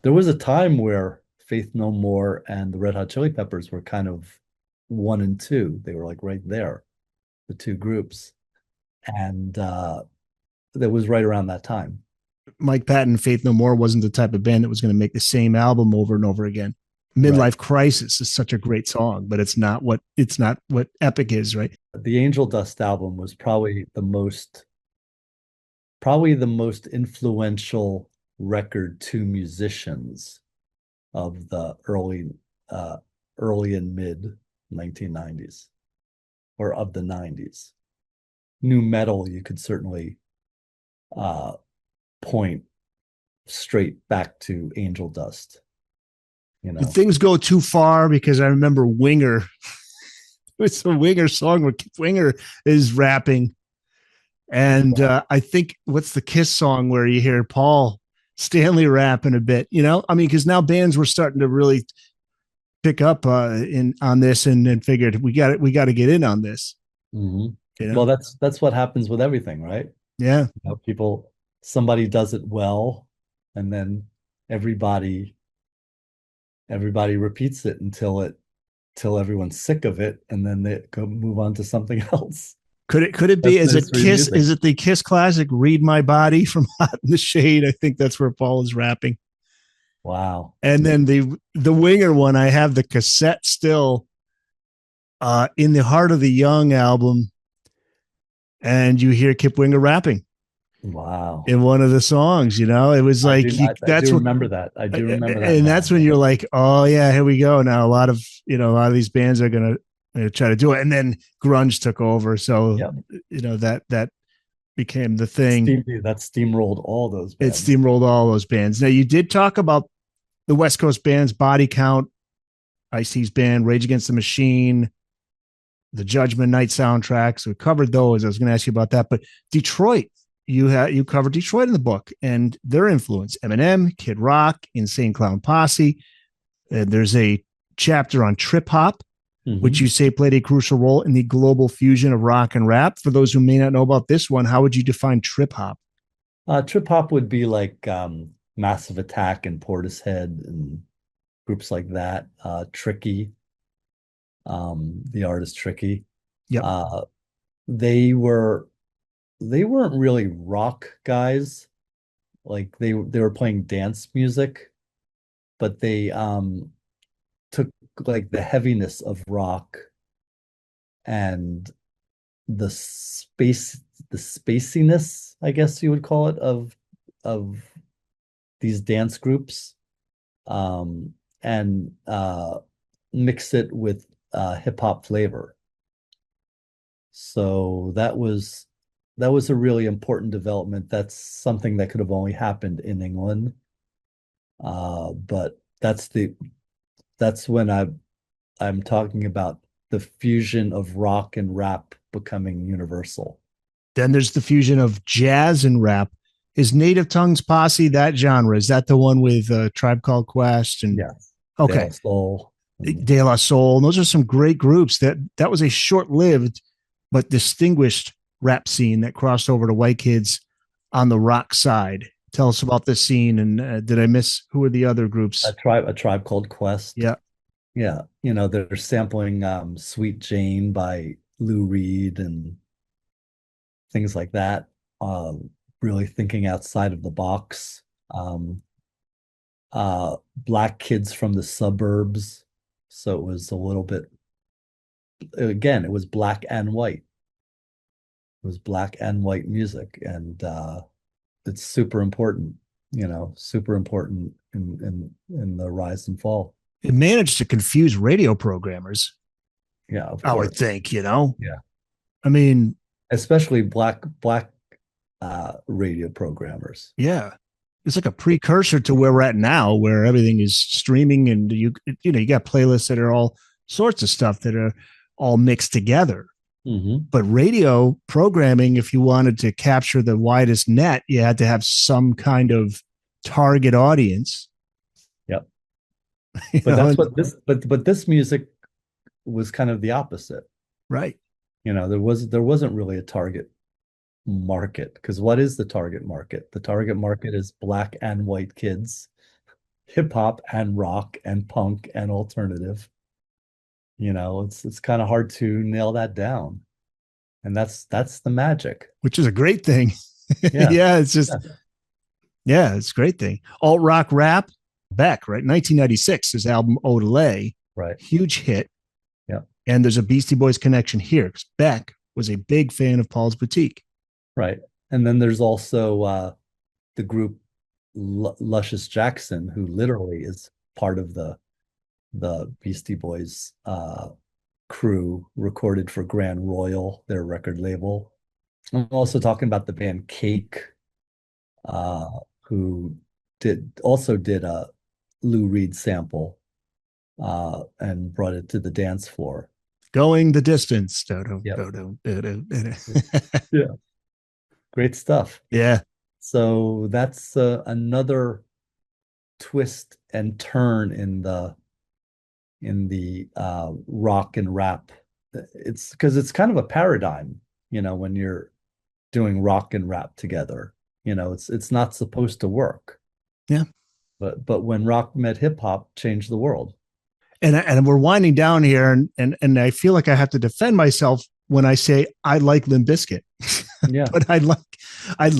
there was a time where Faith No More and the Red Hot Chili Peppers were kind of 1 and 2. They were like right there, the two groups. And that was right around that time. Mike Patton, Faith No More wasn't the type of band that was going to make the same album over and over again. Midlife Crisis is such a great song, but it's not what Epic is, right? The Angel Dust album was probably the most influential record to musicians of the early early and mid 1990s, or of the 90s. Nu metal, you could certainly point straight back to Angel Dust. Did things go too far? Because I remember Winger. It's a Winger song where Winger is rapping. And I think, what's the Kiss song where you hear Paul Stanley rapping a bit? I mean, because now bands were starting to really pick up on this and figured we got to get in on this. Mm-hmm. Well, that's what happens with everything, right? Yeah. Somebody does it well, and then everybody repeats it until everyone's sick of it, and then they go move on to something else. Could it be, is it Kiss? Is it the Kiss classic "Read My Body" from Hot in the Shade? I think that's where Paul is rapping. Wow. And then the Winger one, I have the cassette still, In the Heart of the Young album, and you hear Kip Winger rapping. Wow. In one of the songs, it was like, I do remember that. I do remember that. And that's when you're like, oh yeah, here we go. Now a lot of these bands are going to try to do it. And then grunge took over. So, that became the thing. That steamrolled all those bands. It steamrolled all those bands. Now, you did talk about the West Coast bands, Body Count, Ice-T's band, Rage Against the Machine, the Judgment Night soundtracks. We covered those. I was going to ask you about that. But Detroit, you covered Detroit in the book and their influence: Eminem, Kid Rock, Insane Clown Posse. There's a chapter on trip hop, which you say played a crucial role in the global fusion of rock and rap. For those who may not know about this one, how would you define trip hop? Trip hop would be like Massive Attack and Portishead and groups like that. Tricky, the artist Tricky. Yeah, they weren't really rock guys. Like they were playing dance music, but they took like the heaviness of rock and the spaciness, I guess you would call it, of these dance groups, and mix it with hip hop flavor. So that was a really important development. That's something that could have only happened in England. But that's when I'm talking about the fusion of rock and rap becoming universal. Then there's the fusion of jazz and rap. Is Native Tongues Posse that genre? Is that the one with Tribe Called Quest? And yes. Okay. De La Soul. De La Soul. And those are some great groups. That was a short-lived but distinguished rap scene that crossed over to white kids on the rock side. Tell us about this scene. And did I miss, who are the other groups? A Tribe Called Quest. Yeah. Yeah. They're sampling Sweet Jane by Lou Reed and things like that. Really thinking outside of the box. Black kids from the suburbs. So it was a little bit, again, it was black and white. It was black and white music, and it's super important, super important in the rise and fall. It managed to confuse radio programmers. Yeah, I would think, Yeah. I mean, especially black radio programmers. Yeah. It's like a precursor to where we're at now, where everything is streaming, and you got playlists that are all sorts of stuff that are all mixed together. But radio programming, if you wanted to capture the widest net, you had to have some kind of target audience. Yep. But this music was kind of the opposite. Right. There wasn't really a target market, because what is the target market? The target market is black and white kids, hip hop and rock and punk and alternative. It's kind of hard to nail that down, and that's the magic, which is a great thing. Yeah. It's just it's a great thing. Alt rock rap, Beck, right? 1996, his album Odelay, right? Huge hit. Yeah. And there's a Beastie Boys connection here, because Beck was a big fan of Paul's Boutique. Right. And then there's also the group Luscious Jackson, who literally is part of the the Beastie Boys crew recorded for Grand Royal, their record label. I'm also talking about the band Cake, uh, who did a Lou Reed sample and brought it to the dance floor. Going the distance. Yep. Do. Yeah. Great stuff. Yeah. So that's another twist and turn in the rock and rap. It's because it's kind of a paradigm, when you're doing rock and rap together. It's not supposed to work. Yeah. But when rock met hip hop, changed the world. And we're winding down here, and I feel like I have to defend myself when I say I like Limp Bizkit. Yeah. But I like a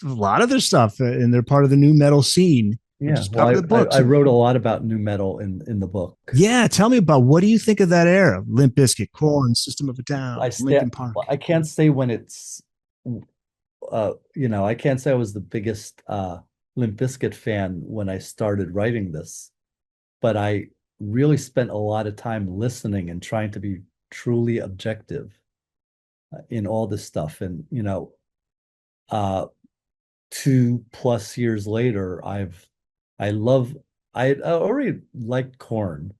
lot of their stuff, and they're part of the new metal scene. Yeah. Well, I wrote a lot about new metal in the book. Yeah. Tell me about, what do you think of that era? Limp Bizkit, Korn, System of a Down, Linkin Park. I can't say when it's, I can't say I was the biggest Limp Bizkit fan when I started writing this, but I really spent a lot of time listening and trying to be truly objective in all this stuff. And 2+ years later, I already liked Korn,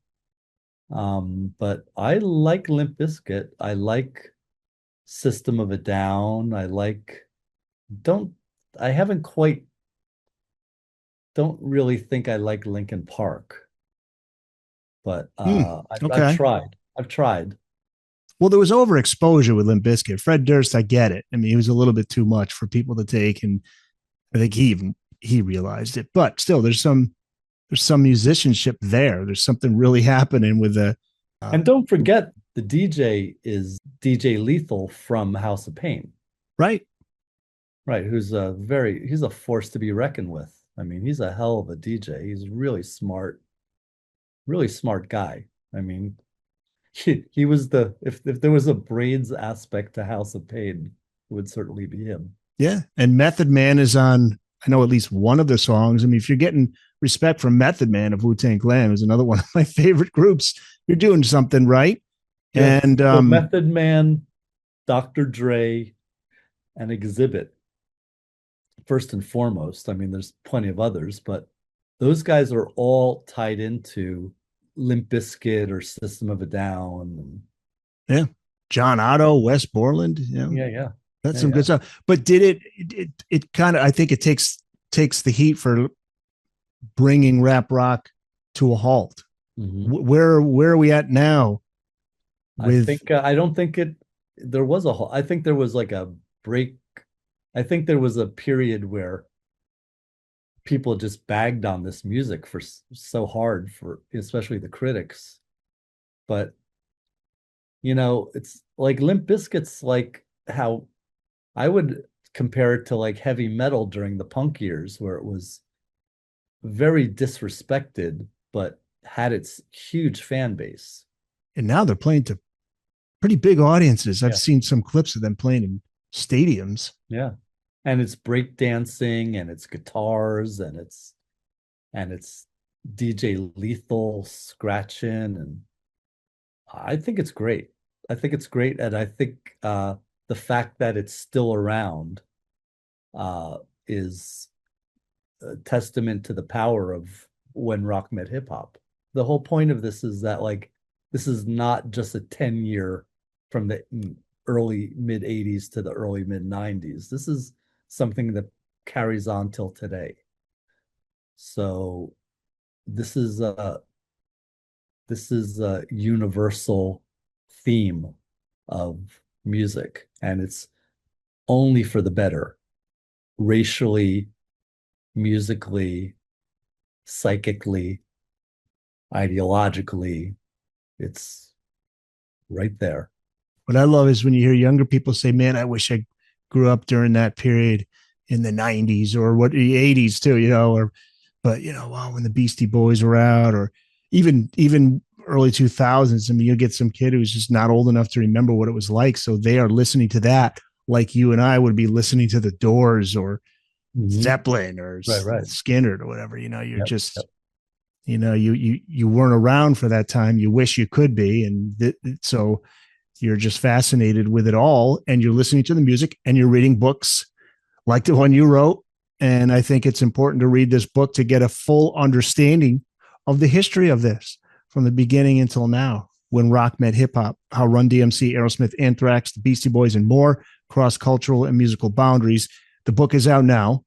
but I like Limp Bizkit. I like System of a Down. Don't really think I like Linkin Park, but okay. I've tried. Well, there was overexposure with Limp Bizkit. Fred Durst, I get it. I mean, he was a little bit too much for people to take, and I think he realized it. But still, there's some musicianship there. There's something really happening with the. And don't forget, the DJ is DJ Lethal from House of Pain. Right. Right. He's a force to be reckoned with. I mean, he's a hell of a DJ. He's really smart guy. I mean, he was if there was a brains aspect to House of Pain, it would certainly be him. Yeah. And Method Man is on, I know, at least one of the songs. I mean, if you're getting respect from Method Man of Wu-Tang Clan, is another one of my favorite groups, you're doing something right. Yeah. And so Method Man, Dr. Dre, and Exhibit, first and foremost. I mean, there's plenty of others, but those guys are all tied into Limp Bizkit or System of a Down. Yeah. John Otto, Wes Borland. Yeah. That's some good stuff. But did it kind of, I think it takes the heat for bringing rap rock to a halt. Mm-hmm. Where are we at now? I don't think there was a halt. I think there was like a break. I think there was a period where people just bagged on this music for so hard, for especially the critics. But it's like Limp Bizkit's like how I would compare it to like heavy metal during the punk years, where it was very disrespected but had its huge fan base. And now they're playing to pretty big audiences. I've seen some clips of them playing in stadiums. Yeah. And it's breakdancing, and it's guitars, and it's DJ Lethal scratching, and I think it's great. And I think the fact that it's still around is a testament to the power of when rock met hip hop. The whole point of this is that, like, this is not just a 10-year from the early mid 80s to the early mid 90s. This is something that carries on till today. So this is a universal theme of music, and it's only for the better, racially, musically, psychically, ideologically. It's right there. What I love is when you hear younger people say, man, I wish I grew up during that period in the 90s or the 80s too, wow, when the Beastie Boys were out, or even early 2000s. I mean, you'll get some kid who's just not old enough to remember what it was like. So they are listening to that like you and I would be listening to the Doors or Zeppelin or Skinner or whatever, You weren't around for that time. You wish you could be. And so you're just fascinated with it all, and you're listening to the music and you're reading books like the one you wrote. And I think it's important to read this book to get a full understanding of the history of this from the beginning until now, when rock met hip hop, how Run-DMC, Aerosmith, Anthrax, the Beastie Boys, and more cross cultural and musical boundaries. The book is out now,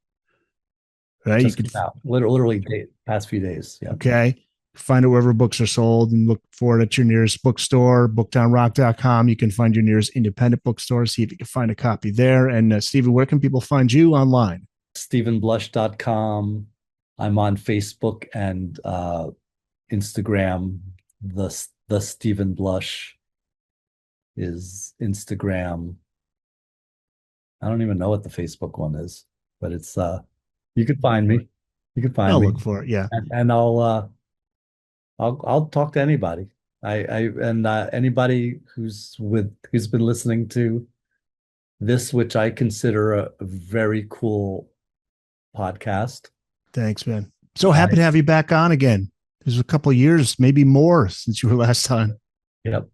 right? Just you could out. Literally past few days. Yeah. Okay. Find it wherever books are sold and look for it at your nearest bookstore, bookedonrock.com. You can find your nearest independent bookstore, see if you can find a copy there. And Stephen, where can people find you online? StephenBlush.com. I'm on Facebook and Instagram. The Stephen Blush is Instagram. I don't even know what the Facebook one is, but it's you could find me. You can find me. I'll look for it. Yeah, and I'll talk to anybody. Anybody who's been listening to this, which I consider a very cool podcast. Thanks, man. So happy to have you back on again. There's a couple of years, maybe more, since you were last time. Yep,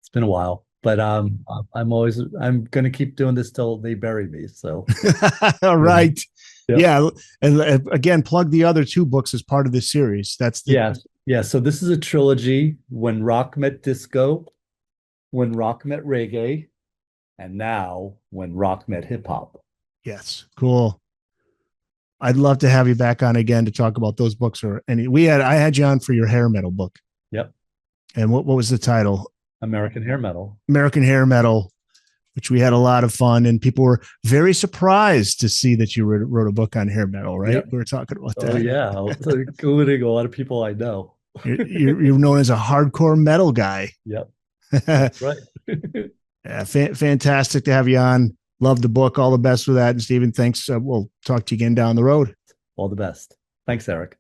it's been a while, but I'm going to keep doing this till they bury me. So, all right, yep. Yeah, and again, plug the other two books as part of this series. That's yeah. So this is a trilogy: When Rock Met Disco, When Rock Met Reggae, and now When Rock Met Hip Hop. Yes, cool. I'd love to have you back on again to talk about those books. I had you on for your hair metal book. Yep. And what was the title? American Hair Metal. American Hair Metal, which we had a lot of fun, and people were very surprised to see that you wrote a book on hair metal, right? Yep. We were talking about that. Oh yeah, including a lot of people I know. You're known as a hardcore metal guy. Yep. That's right. Yeah, fantastic to have you on. Love the book. All the best with that. And Stephen, thanks. We'll talk to you again down the road. All the best. Thanks, Eric.